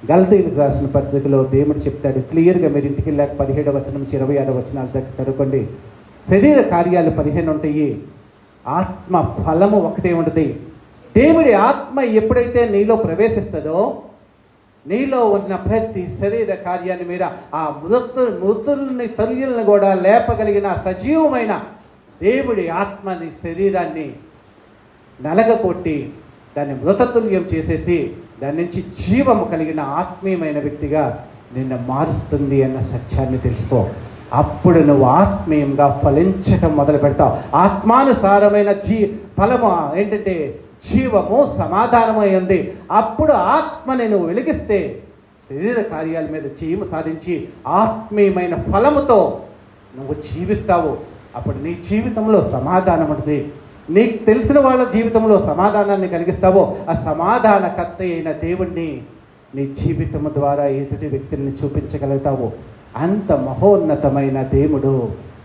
గలతీయులకు రాసిన పత్రికలో దేవుడు చెప్తాడు క్లియర్గా. మీరు ఇంటికి వెళ్ళాక 17వ వచనం నుంచి 26వ వచనాల దగ్గర చదువుకోండి. శరీర కార్యాలు 15 ఉంటాయి, ఆత్మ ఫలము ఒకటే ఉంటుంది. దేవుడి ఆత్మ ఎప్పుడైతే నీలో ప్రవేశిస్తుందో నీలో ఉన్న ప్రతి శరీర కార్యాన్ని మీద ఆ మృతుల్ని తల్లులను కూడా లేపగలిగిన సజీవమైన దేవుడి ఆత్మని శరీరాన్ని నలగకొట్టి దాన్ని మృతతుల్యం చేసేసి దాని నుంచి జీవము కలిగిన ఆత్మీయమైన వ్యక్తిగా నిన్ను మారుస్తుంది అన్న సత్యాన్ని తెలుసుకో. అప్పుడు నువ్వు ఆత్మీయంగా ఫలించటం మొదలు పెడతావు. ఆత్మానుసారమైన ఫలము ఏంటంటే జీవము, సమాధానమై ఉంది. అప్పుడు ఆత్మని నువ్వు వెలిగిస్తే శరీర కార్యాల మీద జయము సాధించి ఆత్మీయమైన ఫలముతో నువ్వు జీవిస్తావు. అప్పుడు నీ జీవితంలో సమాధానం ఉంటుంది. నీకు తెలిసిన వాళ్ళ జీవితంలో సమాధానాన్ని కలిగిస్తావో ఆ సమాధానకర్త అయిన దేవుణ్ణి నీ జీవితం ద్వారా ఎదుటి వ్యక్తుల్ని చూపించగలుగుతావు. అంత మహోన్నతమైన దేవుడు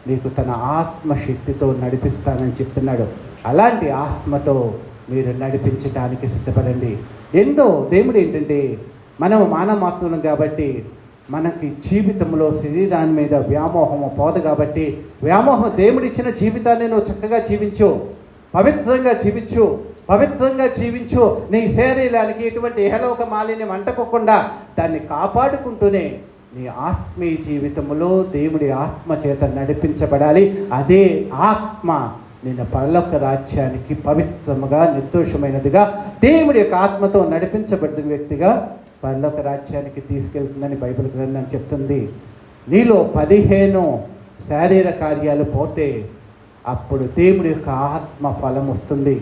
నీకు తన ఆత్మశక్తితో నడిపిస్తానని చెప్తున్నాడు. అలాంటి ఆత్మతో మీరు నడిపించడానికి సిద్ధపడండి. ఎంతో దేవుడు ఏంటంటే మనం మానవాత్మలం కాబట్టి మనకి జీవితంలో శరీరాన్ని మీద వ్యామోహము పోదు. కాబట్టి వ్యామోహం దేవుడిచ్చిన జీవితాన్ని నువ్వు చక్కగా జీవించు, పవిత్రంగా జీవించు, పవిత్రంగా జీవించు. నీ శరీరానికి ఎటువంటి ఇహలోక మాలిన్యం అంటకోకుండా దాన్ని కాపాడుకుంటూనే నీ ఆత్మీయ జీవితంలో దేవుడి ఆత్మ చేత నడిపించబడాలి. అదే ఆత్మ నిన్ను పరలోక రాజ్యానికి పవిత్రముగా, నిర్దోషమైనదిగా, దేవుడి యొక్క ఆత్మతో నడిపించబడిన వ్యక్తిగా పరలోక రాజ్యానికి తీసుకెళ్తుందని బైబిల్ గ్రంథం చెప్తుంది. నీలో 15 శారీర కార్యాలు పోతే అప్పుడు దేవుడి యొక్క ఆత్మ ఫలం వస్తుంది.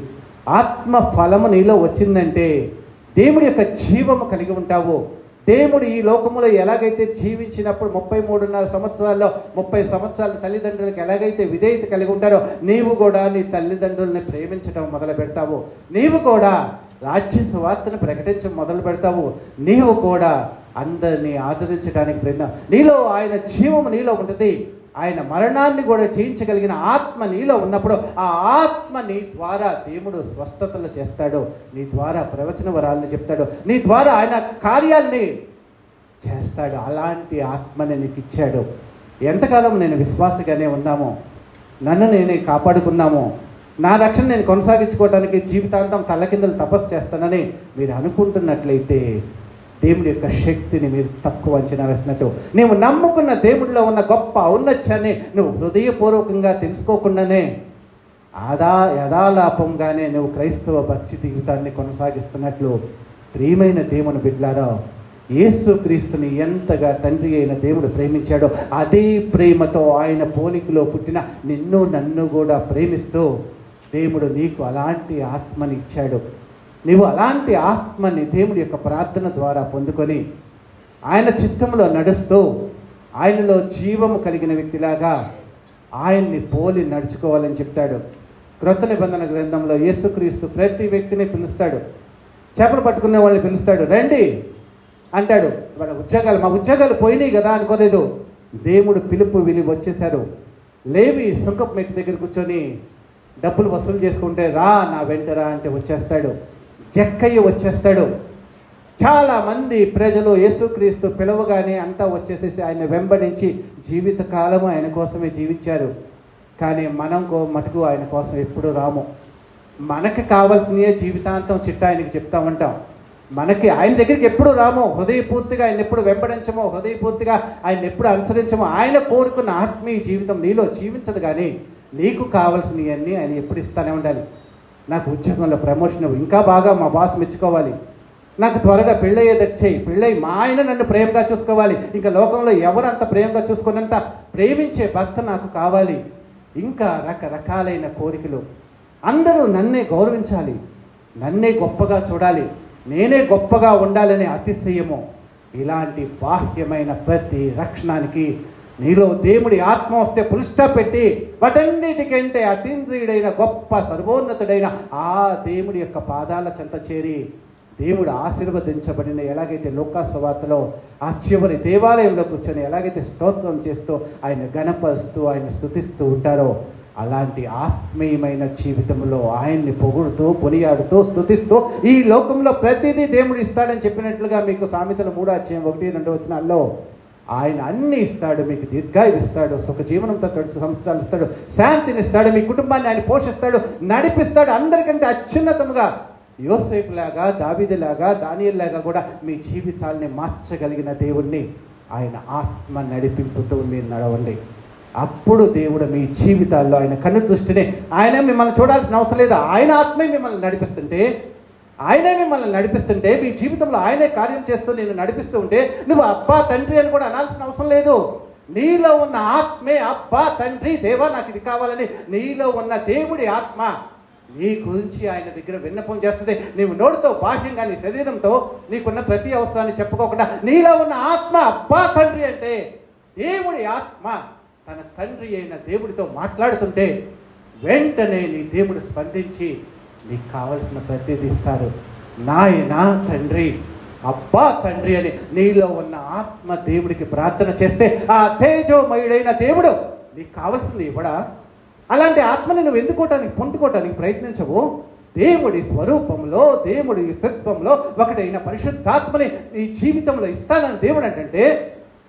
ఆత్మ ఫలము నీలో వచ్చిందంటే దేవుడి యొక్క జీవము కలిగి ఉంటావు. దేవుడు ఈ లోకములో ఎలాగైతే జీవించినప్పుడు 33.5 సంవత్సరాల్లో 30 సంవత్సరాల తల్లిదండ్రులకు ఎలాగైతే విధేయత కలిగి ఉంటారో నీవు కూడా నీ తల్లిదండ్రుల్ని ప్రేమించడం మొదలు పెడతావు. నీవు కూడా రాజ్య సువార్తను ప్రకటించడం మొదలు పెడతావు, నీవు కూడా అందరినీ ఆదరించడానికి ప్రయత్నం. నీలో ఆయన జీవము నీలో ఉంటుంది. ఆయన మరణాన్ని కూడా జయించగలిగిన ఆత్మ నీలో ఉన్నప్పుడు ఆ ఆత్మ నీ ద్వారా దేవుడు స్వస్థతలు చేస్తాడు, నీ ద్వారా ప్రవచన వరాలను చెప్తాడు, నీ ద్వారా ఆయన కార్యాల్ని చేస్తాడు. అలాంటి ఆత్మని నీకు ఇచ్చాడు. ఎంతకాలం నేను విశ్వాసగానే ఉన్నామో, నన్ను నేనే కాపాడుకున్నామో, నా రక్షణ నేను కొనసాగించుకోవడానికి జీవితాంతం తల్లకిందలు తపస్సు చేస్తానని మీరు అనుకుంటున్నట్లయితే దేవుడి యొక్క శక్తిని మీరు తక్కువ అంచనా వేసినట్టు. నువ్వు నమ్ముకున్న దేవుడిలో ఉన్న గొప్ప ఔన్నత్యాన్ని నువ్వు హృదయపూర్వకంగా తెలుసుకోకుండానే యథాలాపంగానే నువ్వు క్రైస్తవ భక్తి జీవితాన్ని కొనసాగిస్తున్నట్లు. ప్రియమైన దేవుని బిడ్డలారా, యేసుక్రీస్తుని ఎంతగా తండ్రి అయిన దేవుడు ప్రేమించాడో అదే ప్రేమతో ఆయన పోలికలో పుట్టిన నిన్ను నన్ను కూడా ప్రేమిస్తూ దేవుడు నీకు అలాంటి ఆత్మని ఇచ్చాడు. నీవు అలాంటి ఆత్మని దేవుడి యొక్క ప్రార్థన ద్వారా పొందుకొని ఆయన చిత్తంలో నడుస్తూ ఆయనలో జీవము కలిగిన వ్యక్తిలాగా ఆయన్ని పోలి నడుచుకోవాలని చెప్తాడు. క్రొత్త నిబంధన గ్రంథంలో యేసుక్రీస్తు ప్రతి వ్యక్తిని పిలుస్తాడు. చేపలు పట్టుకునే వాళ్ళని పిలుస్తాడు, రండి అంటాడు. వాళ్ళ మా ఉద్యోగాలు పోయినాయి కదా అనుకోలేదు. దేవుడు పిలుపు విని వచ్చేశారు. లేవి సుంకపు మెట్టు దగ్గర కూర్చొని డబ్బులు వసూలు చేసుకుంటే రా నా వెంటరా అంటే వచ్చేస్తాడు. జక్కయ్య వచ్చేస్తాడు. చాలామంది ప్రజలు యేసుక్రీస్తు పిలవగానే అంతా వచ్చేసేసి ఆయన వెంబడించి జీవితకాలము ఆయన కోసమే జీవించారు. కానీ మనం మటుకు ఆయన కోసం ఎప్పుడు రాము. మనకి కావాల్సినవే జీవితాంతం చిట్టా ఆయనకి చెప్తా ఉంటాం. మనకి ఆయన దగ్గరికి ఎప్పుడు రాము. హృదయపూర్తిగా ఆయన ఎప్పుడు వెంబడించమో, హృదయపూర్తిగా ఆయన ఎప్పుడు అనుసరించమో, ఆయన కోరుకున్న ఆత్మీయ జీవితం నీలో జీవించదు. కానీ నీకు కావాల్సినవన్నీ ఆయన ఎప్పుడు ఇస్తానే ఉండాలి. నాకు ఉద్యోగంలో ప్రమోషన్, ఇంకా బాగా మా బాస్ మెచ్చుకోవాలి, నాకు త్వరగా పెళ్ళయ్యేదట్టు చేయి, పెళ్ళయి మా ఆయన నన్ను ప్రేమగా చూసుకోవాలి, ఇంకా లోకంలో ఎవరు అంత ప్రేమగా చూసుకున్నంత ప్రేమించే భర్త నాకు కావాలి, ఇంకా రకరకాలైన కోరికలు. అందరూ నన్నే గౌరవించాలి, నన్నే గొప్పగా చూడాలి, నేనే గొప్పగా ఉండాలనే అతిశయము. ఇలాంటి బాహ్యమైన ప్రతి రక్షణానికి నీలో దేవుడి ఆత్మ వస్తే పురుష్ట పెట్టి వాటన్నిటికంటే అతీంద్రియుడైన గొప్ప సర్వోన్నతుడైన ఆ దేవుడి యొక్క పాదాల చెంత చేరి దేవుడు ఆశీర్వదించబడిన ఎలాగైతే లూకాసు వార్తలో ఆ చివరి దేవాలయంలో కూర్చొని ఎలాగైతే స్తోత్రం చేస్తూ ఆయన గణపరుస్తూ ఆయన స్తుతిస్తూ ఉంటారో అలాంటి ఆత్మీయమైన జీవితంలో ఆయన్ని పొగుడుతూ కొనియాడుతూ స్తుతిస్తూ ఈ లోకంలో ప్రతిదీ దేవుడు ఇస్తాడని చెప్పినట్లుగా మీకు సామెతలు 3:1-2 వచనాల్లో ఆయన అన్ని ఇస్తాడు. మీకు దీర్ఘాయువు ఇస్తాడు, సుఖ జీవనంతో గడిచే సంవత్సరాలు ఇస్తాడు, శాంతిని ఇస్తాడు, మీ కుటుంబాన్ని ఆయన పోషిస్తాడు, నడిపిస్తాడు. అందరికంటే అత్యున్నతముగా యోసేపులాగా, దావీదులాగా, దానియేలులాగా కూడా మీ జీవితాల్ని మార్చగలిగిన దేవుణ్ణి ఆయన ఆత్మ నడిపింపుతూ మీరు నడవండి. అప్పుడు దేవుడు మీ జీవితాల్లో ఆయన కన్ను దృష్టిని, ఆయన మిమ్మల్ని చూడాల్సిన అవసరం లేదు, ఆయన ఆత్మే మిమ్మల్ని నడిపిస్తుంటే మీ జీవితంలో ఆయనే కార్యం చేస్తూ నేను నడిపిస్తూ ఉంటే నువ్వు అబ్బా తండ్రి అని కూడా అనాల్సిన అవసరం లేదు. నీలో ఉన్న ఆత్మే అబ్బా తండ్రి దేవా నాకు ఇది కావాలని నీలో ఉన్న దేవుడి ఆత్మ నీ గురించి ఆయన దగ్గర విన్నపం చేస్తుంది. నీవు నోటితో బాహ్యంగా నీ శరీరంతో నీకున్న ప్రతి అవసరాన్ని చెప్పుకోకుండా నీలో ఉన్న ఆత్మ అబ్బా తండ్రి అంటే దేవుడి ఆత్మ తన తండ్రి అయిన దేవుడితో మాట్లాడుతుంటే వెంటనే నీ దేవుడు స్పందించి నీకు కావలసిన ప్రతిదీ ఇస్తారు. నాయనా తండ్రి, అబ్బా తండ్రి అని నీలో ఉన్న ఆత్మ దేవుడికి ప్రార్థన చేస్తే ఆ తేజోమయుడైన దేవుడు నీకు కావాల్సింది ఇవ్వడా? అలాంటి ఆత్మని నువ్వు పొందుకోవటానికి ప్రయత్నించవు. దేవుడి స్వరూపంలో, దేవుడి తత్వంలో ఒకటైన పరిశుద్ధాత్మని నీ జీవితంలో ఇస్తానని దేవుడు అంటే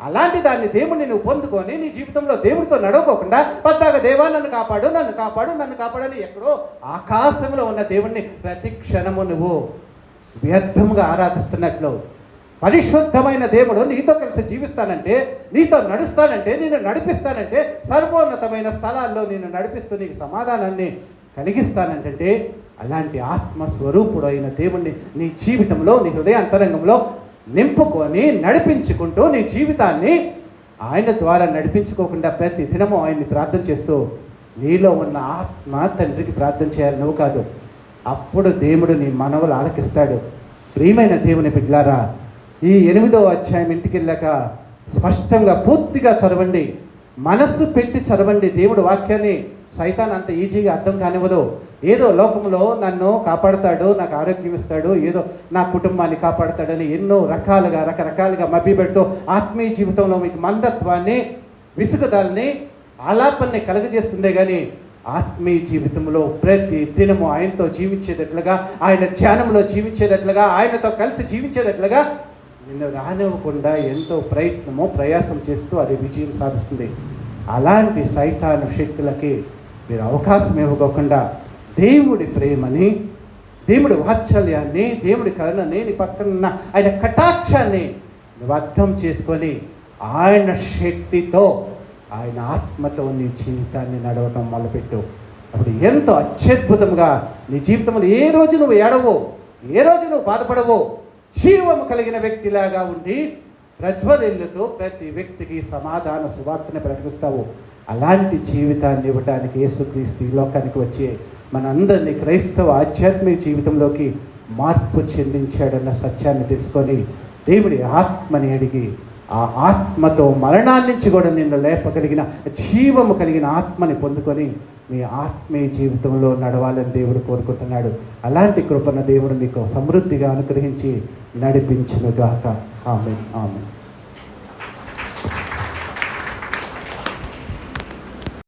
అలాంటి దాన్ని దేవుడిని నువ్వు పొందుకొని నీ జీవితంలో దేవుడితో నడవకోకుండా పద్దాక దేవా నన్ను కాపాడు అని ఎక్కడో ఆకాశంలో ఉన్న దేవుణ్ణి ప్రతి క్షణము నువ్వు వ్యర్థముగా ఆరాధిస్తున్నట్లు, పరిశుద్ధమైన దేవుడు నీతో కలిసి జీవిస్తానంటే, నీతో నడుస్తానంటే, నిన్ను నడిపిస్తానంటే, సర్వోన్నతమైన స్థలాల్లో నిన్ను నడిపిస్తూ నీకు సమాధానాన్ని కలిగిస్తానంటే అలాంటి ఆత్మస్వరూపుడు అయిన దేవుణ్ణి నీ జీవితంలో, నీ హృదయ అంతరంగంలో నింపుకొని నడిపించుకుంటూ నీ జీవితాన్ని ఆయన ద్వారా నడిపించుకోకుండా ప్రతి దినము ఆయన్ని ప్రార్థన చేస్తూ నీలో ఉన్న ఆత్మ తండ్రికి ప్రార్థన చేయాలి, నువ్వు కాదు. అప్పుడు దేవుడు నీ మనవులు ఆలకిస్తాడు. ప్రియమైన దేవుని బిడ్డలారా, ఈ 8వ అధ్యాయం ఇంటికి వెళ్ళాక స్పష్టంగా పూర్తిగా చదవండి, మనస్సు పెట్టి చదవండి. దేవుడు వాక్యాన్ని సైతాన్ అంత ఈజీగా అర్థం కానివ్వదు. ఏదో లోకంలో నన్ను కాపాడుతాడు, నాకు ఆరోగ్యం ఇస్తాడు, ఏదో నా కుటుంబాన్ని కాపాడుతాడని ఎన్నో రకరకాలుగా మభ్యపెడుతూ ఆత్మీయ జీవితంలో మీకు మందత్వాన్ని, విసుగుదలని, ఆలాపాన్ని కలుగజేస్తుందే కానీ ఆత్మీయ జీవితంలో ప్రతి దినము ఆయనతో జీవించేటట్లుగా, ఆయన ధ్యానంలో జీవించేటట్లుగా, ఆయనతో కలిసి జీవించేటట్లుగా నిన్ను రానివ్వకుండా ఎంతో ప్రయాసం చేస్తూ అది విజయం సాధిస్తుంది. అలాంటి సైతాను శక్తులకి మీరు అవకాశం ఇవ్వకుండా దేవుడి ప్రేమని, దేవుడి వాత్సల్యాన్ని, దేవుడి కరుణని, నీ పక్కన ఆయన కటాక్షాన్ని నువ్వు అర్థం చేసుకొని ఆయన శక్తితో, ఆయన ఆత్మతో నీ జీవితాన్ని నడవటం మొదలుపెట్టు. అప్పుడు ఎంతో అత్యద్భుతంగా నీ జీవితంలో ఏ రోజు నువ్వు ఏడవో, ఏ రోజు నువ్వు బాధపడవో, జీవము కలిగిన వ్యక్తిలాగా ఉండి ప్రజ్వలిల్లుతూ ప్రతి వ్యక్తికి సమాధాన సువార్తని ప్రకటిస్తావు. అలాంటి జీవితాన్ని ఇవ్వడానికి యేసుక్రీస్తు ఈ లోకానికి వచ్చి మనందరినీ క్రైస్తవ ఆధ్యాత్మిక జీవితంలోకి మార్పు చెందించాడన్న సత్యాన్ని తెలుసుకొని దేవుడి ఆత్మని అడిగి ఆ ఆత్మతో మరణాన్ని నుంచి కూడా నిన్ను లేపగలిగిన జీవము కలిగిన ఆత్మని పొందుకొని మీ ఆత్మీయ జీవితంలో నడవాలని దేవుడు కోరుకుంటున్నాడు. అలాంటి కృపణ దేవుడు మీకు సమృద్ధిగా అనుగ్రహించి నడిపించునుగాక. ఆమేన్. ఆమేన్.